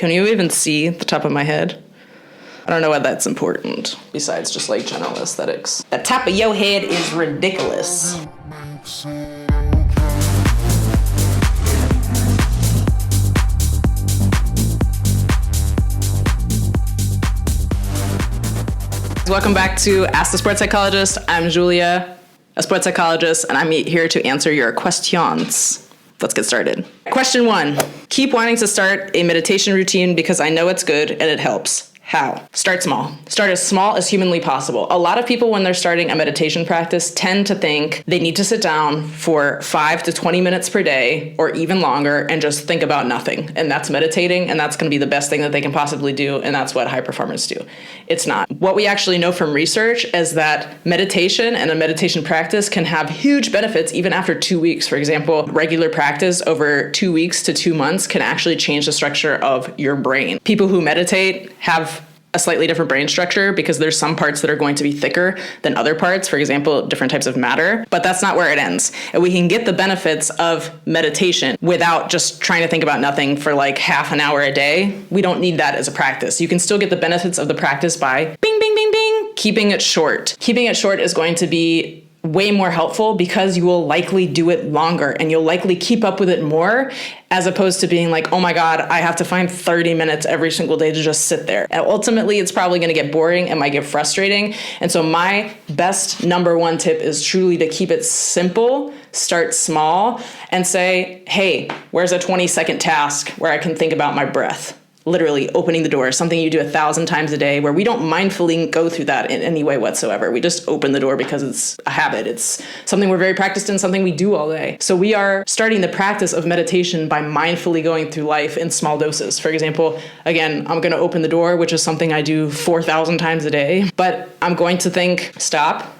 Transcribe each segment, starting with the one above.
Can you even see the top of my head? I don't know why that's important, besides just like general aesthetics. The top of your head is ridiculous. Welcome back to Ask the Sports Psychologist. I'm Julia, a sports psychologist, and I'm here to answer your questions. Let's get started. Question 1. Keep wanting to start a meditation routine because I know it's good and it helps. How? Start small. Start as small as humanly possible. A lot of people, when they're starting a meditation practice, tend to think they need to sit down for 5 to 20 minutes per day or even longer and just think about nothing. And that's meditating, and that's going to be the best thing that they can possibly do, and that's what high performers do. It's not. What we actually know from research is that meditation and a meditation practice can have huge benefits even after 2 weeks. For example, regular practice over 2 weeks to 2 months can actually change the structure of your brain. People who meditate have a slightly different brain structure because there's some parts that are going to be thicker than other parts, for example, different types of matter, but that's not where it ends. And we can get the benefits of meditation without just trying to think about nothing for like half an hour a day. We don't need that as a practice. You can still get the benefits of the practice by bing, bing, bing, bing, keeping it short. Keeping it short is going to be way more helpful because you will likely do it longer and you'll likely keep up with it more, as opposed to being like, oh my God, I have to find 30 minutes every single day to just sit there. And ultimately, it's probably going to get boring and might get frustrating. And so my best number one tip is truly to keep it simple, start small, and say, hey, where's a 20-second task where I can think about my breath? Literally opening the door, something you do 1,000 times a day, where we don't mindfully go through that in any way whatsoever. We just open the door because it's a habit. It's something we're very practiced in, something we do all day. So we are starting the practice of meditation by mindfully going through life in small doses. For example, again, I'm going to open the door, which is something I do 4,000 times a day, but I'm going to think, stop,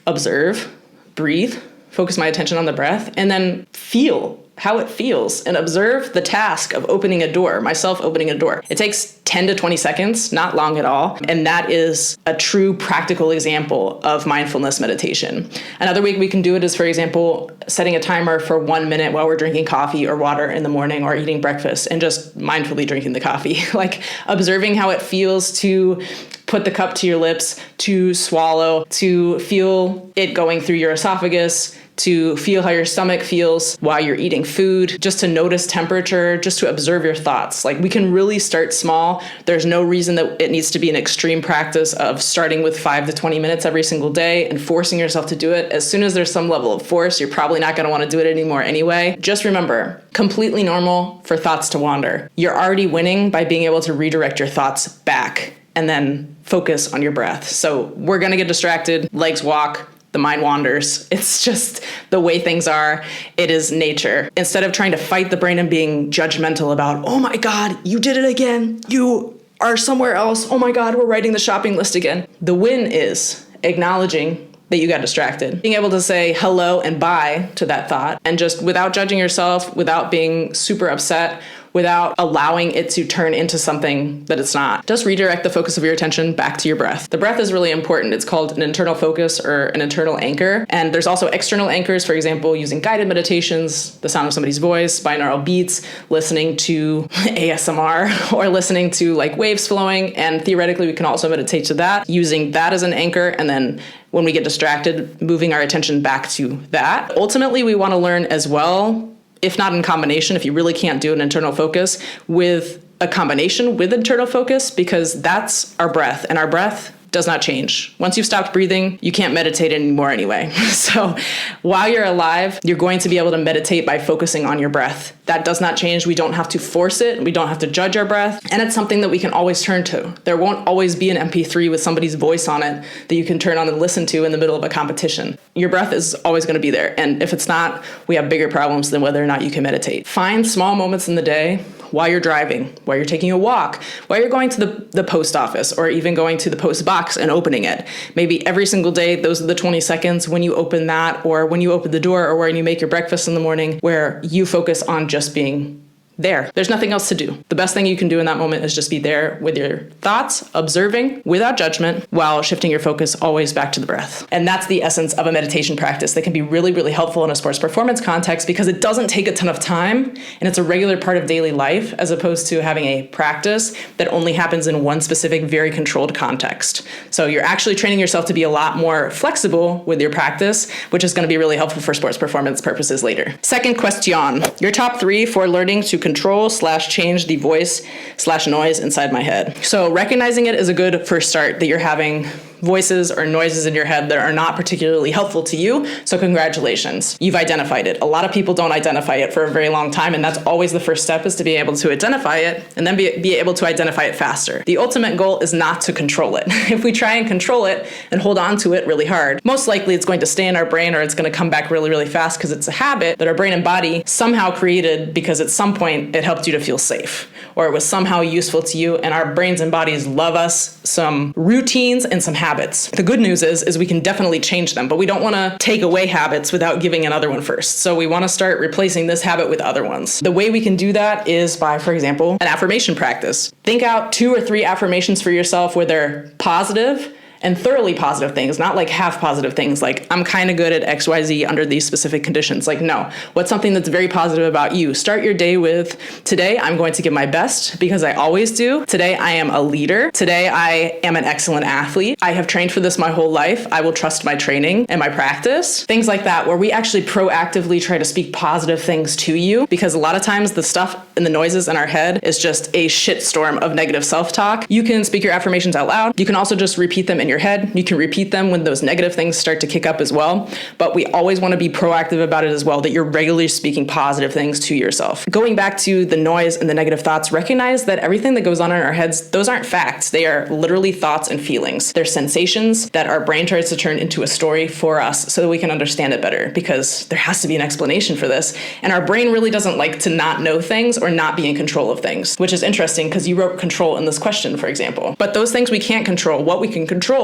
observe, breathe, focus my attention on the breath, and then feel how it feels and observe the task of opening a door, myself opening a door. It takes 10 to 20 seconds, not long at all. And that is a true practical example of mindfulness meditation. Another way we can do it is, for example, setting a timer for 1 minute while we're drinking coffee or water in the morning or eating breakfast and just mindfully drinking the coffee, like observing how it feels to put the cup to your lips, to swallow, to feel it going through your esophagus, to feel how your stomach feels while you're eating food, just to notice temperature, just to observe your thoughts. Like, we can really start small. There's no reason that it needs to be an extreme practice of starting with 5 to 20 minutes every single day and forcing yourself to do it. As soon as there's some level of force, you're probably not going to want to do it anymore anyway. Just remember, completely normal for thoughts to wander. You're already winning by being able to redirect your thoughts back and then focus on your breath. So we're going to get distracted, legs walk, the mind wanders. It's just the way things are. It is nature. Instead of trying to fight the brain and being judgmental about, oh my God, you did it again. You are somewhere else. Oh my God, we're writing the shopping list again. The win is acknowledging that you got distracted. Being able to say hello and bye to that thought, and just without judging yourself, without being super upset, without allowing it to turn into something that it's not. Just redirect the focus of your attention back to your breath. The breath is really important. It's called an internal focus or an internal anchor. And there's also external anchors, for example, using guided meditations, the sound of somebody's voice, binaural beats, listening to ASMR, or listening to like waves flowing. And theoretically, we can also meditate to that, using that as an anchor. And then when we get distracted, moving our attention back to that. Ultimately, we want to learn as well, if not in combination, if you really can't do an internal focus, with a combination with internal focus, because that's our breath, and our breath does not change. Once you've stopped breathing, you can't meditate anymore anyway. So while you're alive, you're going to be able to meditate by focusing on your breath. That does not change. We don't have to force it. We don't have to judge our breath. And it's something that we can always turn to. There won't always be an MP3 with somebody's voice on it that you can turn on and listen to in the middle of a competition. Your breath is always going to be there. And if it's not, we have bigger problems than whether or not you can meditate. Find small moments in the day while you're driving, while you're taking a walk, while you're going to the post office, or even going to the post box and opening it. Maybe every single day, those are the 20 seconds when you open that, or when you open the door, or when you make your breakfast in the morning, where you focus on just being there. There's nothing else to do. The best thing you can do in that moment is just be there with your thoughts, observing without judgment, while shifting your focus always back to the breath. And that's the essence of a meditation practice that can be really, really helpful in a sports performance context, because it doesn't take a ton of time and it's a regular part of daily life, as opposed to having a practice that only happens in one specific, very controlled context. So you're actually training yourself to be a lot more flexible with your practice, which is going to be really helpful for sports performance purposes later. Second question, your top 3 for learning to control/change the voice/noise inside my head. So recognizing it is a good first start, that you're having voices or noises in your head that are not particularly helpful to you. So congratulations, you've identified it. A lot of people don't identify it for a very long time, and that's always the first step, is to be able to identify it and then be able to identify it faster. The ultimate goal is not to control it. If we try and control it and hold on to it really hard, most likely it's going to stay in our brain, or it's going to come back really, really fast, because it's a habit that our brain and body somehow created because at some point it helped you to feel safe, or it was somehow useful to you, and our brains and bodies love us some routines and some habits. The good news is we can definitely change them, but we don't want to take away habits without giving another one first. So we want to start replacing this habit with other ones. The way we can do that is by, for example, an affirmation practice. Think out 2 or 3 affirmations for yourself where they're positive and thoroughly positive things, not like half positive things, like I'm kind of good at XYZ under these specific conditions. Like, no, what's something that's very positive about you? Start your day with, today I'm going to give my best because I always do. Today I am a leader. Today I am an excellent athlete. I have trained for this my whole life. I will trust my training and my practice. Things like that, where we actually proactively try to speak positive things to you, because a lot of times the stuff and the noises in our head is just a shitstorm of negative self-talk. You can speak your affirmations out loud. You can also just repeat them in your head. You can repeat them when those negative things start to kick up as well. But we always want to be proactive about it as well, that you're regularly speaking positive things to yourself. Going back to the noise and the negative thoughts, recognize that everything that goes on in our heads, those aren't facts. They are literally thoughts and feelings. They're sensations that our brain tries to turn into a story for us so that we can understand it better, because there has to be an explanation for this. And our brain really doesn't like to not know things or not be in control of things, which is interesting because you wrote control in this question, for example. But those things we can't control. What we can control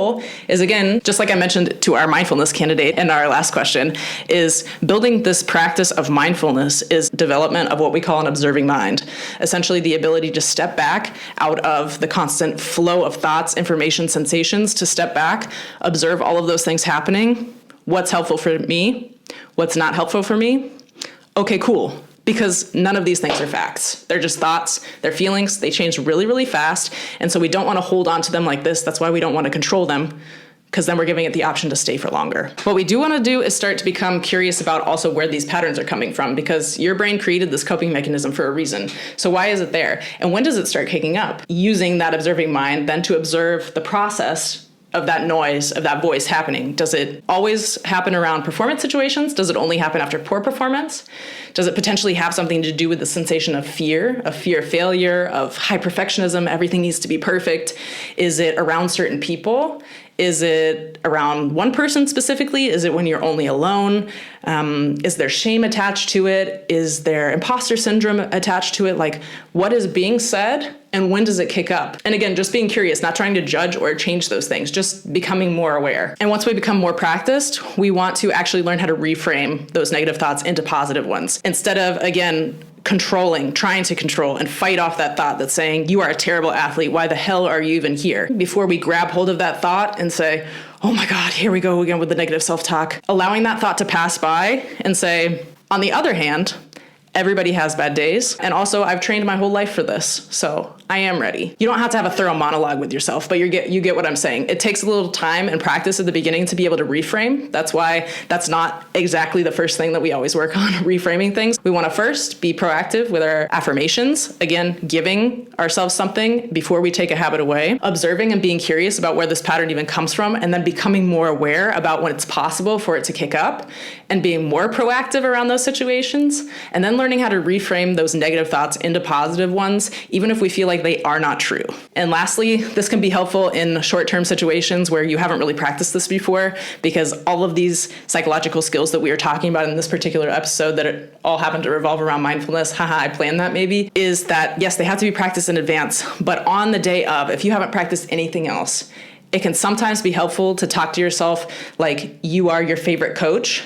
is, again, just like I mentioned to our mindfulness candidate in our last question, is building this practice of mindfulness is development of what we call an observing mind. Essentially the ability to step back out of the constant flow of thoughts, information, sensations, to step back, observe all of those things happening. What's helpful for me? What's not helpful for me? Okay, cool. Because none of these things are facts. They're just thoughts, they're feelings, they change really, really fast. And so we don't want to hold on to them like this. That's why we don't want to control them, because then we're giving it the option to stay for longer. What we do want to do is start to become curious about also where these patterns are coming from, because your brain created this coping mechanism for a reason. So why is it there? And when does it start kicking up? Using that observing mind then to observe the process of that noise, of that voice happening. Does it always happen around performance situations? Does it only happen after poor performance? Does it potentially have something to do with the sensation of fear of failure, of high perfectionism, everything needs to be perfect? Is it around certain people? Is it around one person specifically? Is it when you're only alone? Is there shame attached to it? Is there imposter syndrome attached to it? Like, what is being said and when does it kick up? And again, just being curious, not trying to judge or change those things, just becoming more aware. And once we become more practiced, we want to actually learn how to reframe those negative thoughts into positive ones. Instead of, again, trying to control and fight off that thought that's saying, you are a terrible athlete, why the hell are you even here? Before we grab hold of that thought and say, oh my God, here we go again with the negative self-talk. Allowing that thought to pass by and say, on the other hand, everybody has bad days. And also, I've trained my whole life for this, so I am ready. You don't have to have a thorough monologue with yourself, but you get what I'm saying. It takes a little time and practice at the beginning to be able to reframe. That's why that's not exactly the first thing that we always work on, reframing things. We want to first be proactive with our affirmations. Again, giving ourselves something before we take a habit away, observing and being curious about where this pattern even comes from, and then becoming more aware about when it's possible for it to kick up and being more proactive around those situations, and then learning how to reframe those negative thoughts into positive ones, even if we feel like they are not true. And lastly, this can be helpful in short-term situations where you haven't really practiced this before, because all of these psychological skills that we are talking about in this particular episode that all happen to revolve around mindfulness, haha, I planned that maybe, is that yes, they have to be practiced in advance, but on the day of, if you haven't practiced anything else, it can sometimes be helpful to talk to yourself like you are your favorite coach,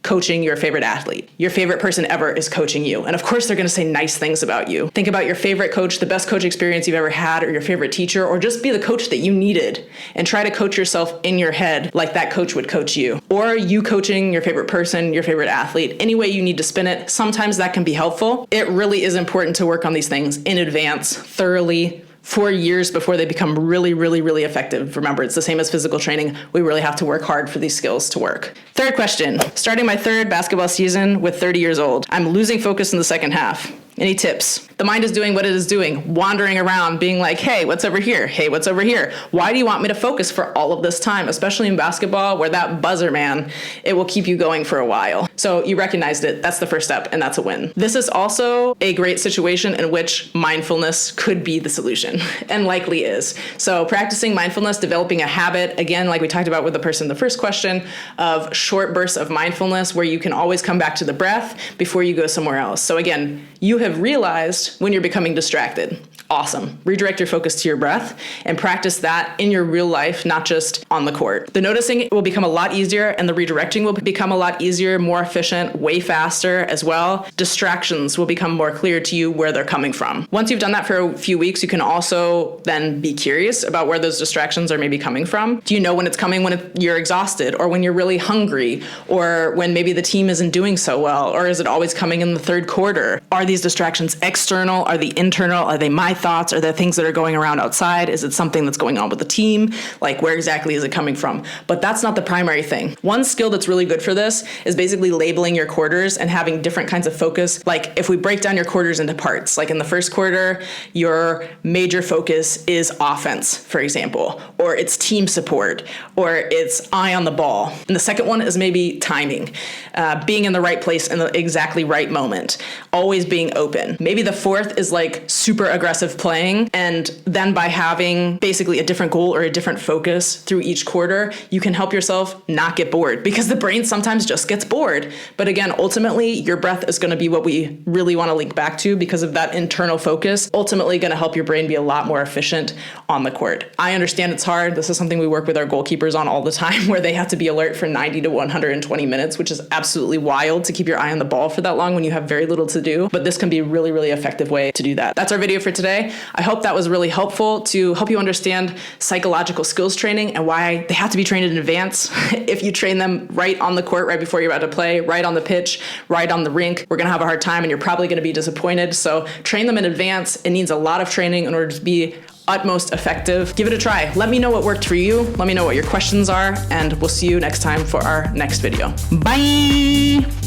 coaching your favorite athlete. Your favorite person ever is coaching you. And of course, they're going to say nice things about you. Think about your favorite coach, the best coach experience you've ever had, or your favorite teacher, or just be the coach that you needed and try to coach yourself in your head like that coach would coach you. Or you coaching your favorite person, your favorite athlete, any way you need to spin it. Sometimes that can be helpful. It really is important to work on these things in advance, thoroughly, for years before they become really, really, really effective. Remember, it's the same as physical training. We really have to work hard for these skills to work. Third question, starting my third basketball season with 30 years old. I'm losing focus in the second half. Any tips? The mind is doing what it is doing, wandering around, being like, hey, what's over here? Hey, what's over here? Why do you want me to focus for all of this time, especially in basketball where that buzzer, man, it will keep you going for a while. So you recognized it. That's the first step, and that's a win. This is also a great situation in which mindfulness could be the solution, and likely is. So practicing mindfulness, developing a habit, again, like we talked about with the person in the first question, of short bursts of mindfulness where you can always come back to the breath before you go somewhere else. So again, you have realized when you're becoming distracted. Awesome. Redirect your focus to your breath and practice that in your real life, not just on the court. The noticing will become a lot easier and the redirecting will become a lot easier, more efficient, way faster as well. Distractions will become more clear to you where they're coming from. Once you've done that for a few weeks, you can also then be curious about where those distractions are maybe coming from. Do you know when it's coming when you're exhausted or when you're really hungry or when maybe the team isn't doing so well? Or is it always coming in the third quarter? Are these distractions external? Are they internal? Are they my thoughts? Are there things that are going around outside? Is it something that's going on with the team? Like, where exactly is it coming from? But that's not the primary thing. One skill that's really good for this is basically labeling your quarters and having different kinds of focus. Like if we break down your quarters into parts, like in the first quarter, your major focus is offense, for example, or it's team support, or it's eye on the ball. And the second one is maybe timing, being in the right place in the exactly right moment, always being open. Maybe the fourth is like super aggressive playing, and then by having basically a different goal or a different focus through each quarter, you can help yourself not get bored because the brain sometimes just gets bored. But again, ultimately, your breath is going to be what we really want to link back to because of that internal focus, ultimately going to help your brain be a lot more efficient on the court. I understand it's hard. This is something we work with our goalkeepers on all the time where they have to be alert for 90 to 120 minutes, which is absolutely wild to keep your eye on the ball for that long when you have very little to do. But this can be a really, really effective way to do that. That's our video for today. I hope that was really helpful to help you understand psychological skills training and why they have to be trained in advance. If you train them right on the court, right before you're about to play, right on the pitch, right on the rink, we're going to have a hard time and you're probably going to be disappointed. So train them in advance. It needs a lot of training in order to be utmost effective. Give it a try. Let me know what worked for you. Let me know what your questions are, and we'll see you next time for our next video. Bye!